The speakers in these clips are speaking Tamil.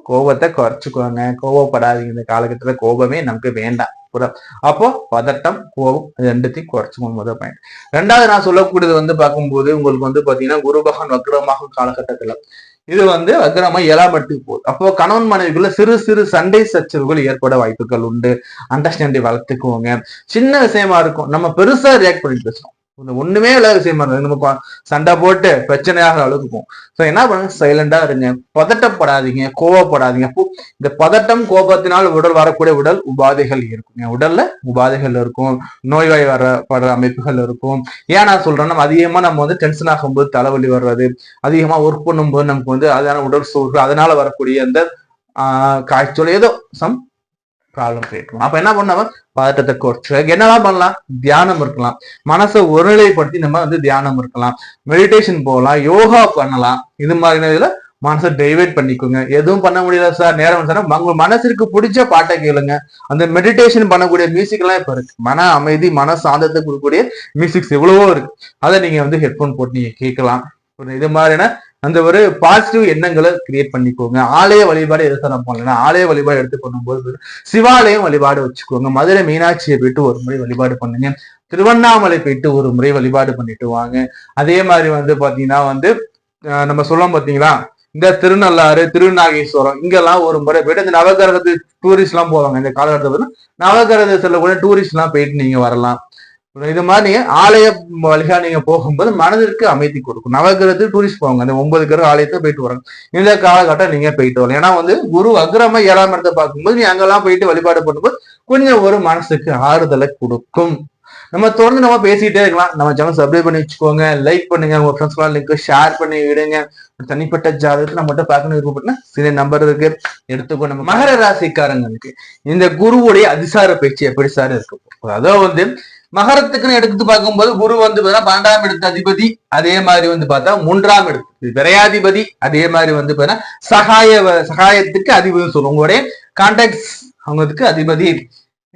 கோபத்தை குறைச்சுக்கோங்க, கோவப்படாதீங்க. இந்த காலகட்டத்துல கோபமே நமக்கு வேண்டாம். அப்போ பதட்டம், கோபம் ரெண்டுத்தையும் குறைச்சுக்கணும். முதல் பாயிண்ட். ரெண்டாவது நான் சொல்லக்கூடியது வந்து பார்க்கும்போது உங்களுக்கு வந்து பாத்தீங்கன்னா குரு பகவான் வக்ரமாகும் காலகட்டத்துல இது வந்து வக்ரமா 7ஆம் இடத்துக்கு போகுது. அப்போ கணவன் மனைவிக்குள்ள சிறு சிறு சண்டை சச்சரவுகள் ஏற்பட வாய்ப்புகள் உண்டு. அண்டர்ஸ்டாண்டிங் வளர்த்துக்குவோங்க. சின்ன விஷயமா இருக்கும், நம்ம பெருசா ரியாக்ட் பண்ணி பேசுறோம். ஒண்ணுமே இல்லாத விஷயமா இருக்கு, நம்ம சண்டை போட்டு பிரச்சனையாக அழுகுவோம். சோ என்ன பண்ணுங்க, சைலண்டா இருங்க, பதட்டப்படாதீங்க, கோவப்படாதீங்க. இந்த பதட்டம் கோபத்தினால் உடல் வரக்கூடிய உடல் உபாதைகள் இருக்குங்க. உடல்ல உபாதைகள் இருக்கும், நோய்வாய் வரப்படுற அமைப்புகள் இருக்கும். ஏன் நான் சொல்றேன்னா, அதிகமா நம்ம வந்து டென்ஷன் ஆகும்போது தலைவலி வர்றது, அதிகமா ஒர்க் பண்ணும்போது நமக்கு வந்து அதனால உடல் சோர்வு, அதனால வரக்கூடிய அந்த காய்ச்சல் ஏதோ சம் ப்ராப்ளம் கிரியேட் பண்ணும். அப்ப என்ன பண்ணாம பதட்டத்தை குறைச்சு என்னெல்லாம் பண்ணலாம், தியானம் இருக்கலாம், மனசை ஒருநிலைப்படுத்தி நம்ம வந்து தியானம் இருக்கலாம், மெடிடேஷன் போகலாம், யோகா பண்ணலாம். இது மாதிரி இதுல மனசை டைவர்ட் பண்ணிக்கோங்க. எதுவும் பண்ண முடியல சார், நேரம் சார், உங்க மனசுக்கு பிடிச்ச பாட்டை கேளுங்க. அந்த மெடிடேஷன் பண்ணக்கூடிய மியூசிக் எல்லாம் இப்ப இருக்கு, மன அமைதி மன சாந்தத்தை கொடுக்கக்கூடிய மியூசிக்ஸ் எவ்வளவோ இருக்கு. அதை நீங்க வந்து ஹெட்போன் போட்டு நீங்க கேட்கலாம். இது மாதிரியான அந்த ஒரு பாசிட்டிவ் எண்ணங்களை கிரியேட் பண்ணிக்கோங்க. ஆலய வழிபாடு எது சார் பண்ணலாம், ஆலய வழிபாடு எடுத்து பண்ணும்போது சிவாலயம் வழிபாடு வச்சுக்கோங்க. மதுரை மீனாட்சியை போயிட்டு ஒரு முறை வழிபாடு பண்ணுங்க. திருவண்ணாமலை போயிட்டு ஒரு முறை வழிபாடு பண்ணிட்டு வாங்க. அதே மாதிரி வந்து பாத்தீங்கன்னா வந்து நம்ம சொல்லுவோம் பாத்தீங்களா, இந்த திருநள்ளாறு திருநாகேஸ்வரம் இங்கெல்லாம் ஒரு முறை போயிட்டு இந்த நவகிரகத்து டூரிஸ்ட் எல்லாம் போவாங்க. இந்த காலகட்டத்தில் நவகிரக செல்லக்கூடிய டூரிஸ்ட் எல்லாம் போயிட்டு நீங்க வரலாம். இது மாதிரி நீங்க ஆலய வழியா நீங்க போகும்போது மனதிற்கு அமைதி கொடுக்கும். நவகிரகத்துக்கு டூரிஸ்ட் போவாங்க, அந்த 9 கிரக ஆலயத்தை போயிட்டு வராங்க. இந்த காலகட்டம் நீங்க போயிட்டு வரலாம். ஏன்னா வந்து குரு வக்ரமா 7ஆம் இடத்தை பார்க்கும்போது நீ அங்கெல்லாம் போயிட்டு வழிபாடு பண்ணும்போது கொஞ்சம் ஒரு மனசுக்கு ஆறுதலை கொடுக்கும். நம்ம தொடர்ந்து நம்ம பேசிட்டே இருக்கலாம். நம்ம சேனல் சப்ஸ்கிரைப் பண்ணி வச்சுக்கோங்க, லைக் பண்ணுங்க, உங்க ஃப்ரெண்ட்ஸ்லாம் லிங்க் ஷேர் பண்ணி விடுங்க. தனிப்பட்ட ஜாதகத்தை நம்ம மட்டும் பார்க்கணும் விருப்பப்பட்டா சில நம்பர் இருக்கு, எடுத்துக்கோ. நம்ம மகர ராசிக்காரங்களுக்கு இந்த குருவுடைய அதிசார பயிற்சி எப்படி சார் இருக்கு? அதாவது வந்து மகரத்துக்குன்னு எடுத்து பார்க்கும்போது குரு வந்து 12ஆம் இடத்து அதிபதி, அதே மாதிரி வந்து பார்த்தா 3ஆம் இடத்து விரையாதிபதி, அதே மாதிரி வந்து பார்த்தா சகாயத்துக்கு அதிபதி சொல்லுவோம். உங்களுடைய கான்டாக்ட்ஸ் அவங்களுக்கு அதிபதி.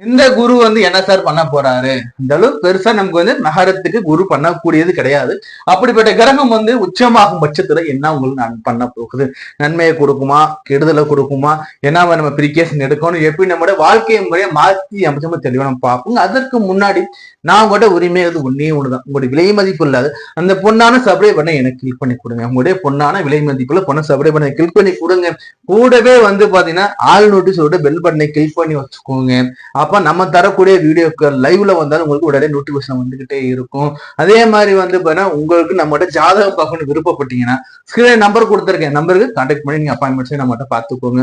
இந்த குரு வந்து என்ன சார் பண்ண போறாரு, இந்த அளவு பெருசா நமக்கு வந்து நகரத்துக்கு குரு பண்ணக்கூடியது கிடையாது. அப்படிப்பட்ட கிரகம் வந்து உச்சமாகும் பட்சத்துல என்ன உங்களுக்கு நான் பண்ண போகுது, நன்மையை கொடுக்குமா கெடுதலை கொடுக்குமா, ஏன்னா நம்ம பிரிகேஷன் எடுக்கணும், எப்படி நம்மளோட வாழ்க்கை முறையை மாற்றி அமைச்சமா தெளிவா நம்ம பார்ப்போம். அதற்கு முன்னாடி நான் உங்கள்கிட்ட உரிமை அது ஒன்னே ஒண்ணுதான், உங்களுடைய விலை மதிப்பு இல்லாத அந்த பொண்ணான சப்ளை பண்ண எனக்கு கிளிக் பண்ணி கொடுங்க. உங்களுடைய பொண்ணான விலை மதிப்புல பொண்ணை சப்ளை பண்ண கிளிக் பண்ணி கொடுங்க. கூடவே வந்து பாத்தீங்கன்னா ஆல் நோட்டீஸோட பெல் பட்டனை கிளிக் பண்ணி வச்சுக்கோங்க. அப்ப நம்ம தரக்கூடிய வீடியோக்கள் லைவ்ல வந்தாலும் உங்களுக்கு உடனே நோட்டிபிகேஷன் வந்துகிட்டே இருக்கும். அதே மாதிரி வந்து பாத்தீங்கன்னா உங்களுக்கு நம்மகிட்ட ஜாதகம் பார்க்கணும்னு விருப்பப்பட்டீங்கன்னா ஸ்கிரீன் நம்பர் கொடுத்துருக்கேன், நம்பருக்கு கான்டாக்ட் பண்ணி நீங்க அப்பாயின்மெண்ட்ஸை நம்மகிட்ட பார்த்துக்கோங்க.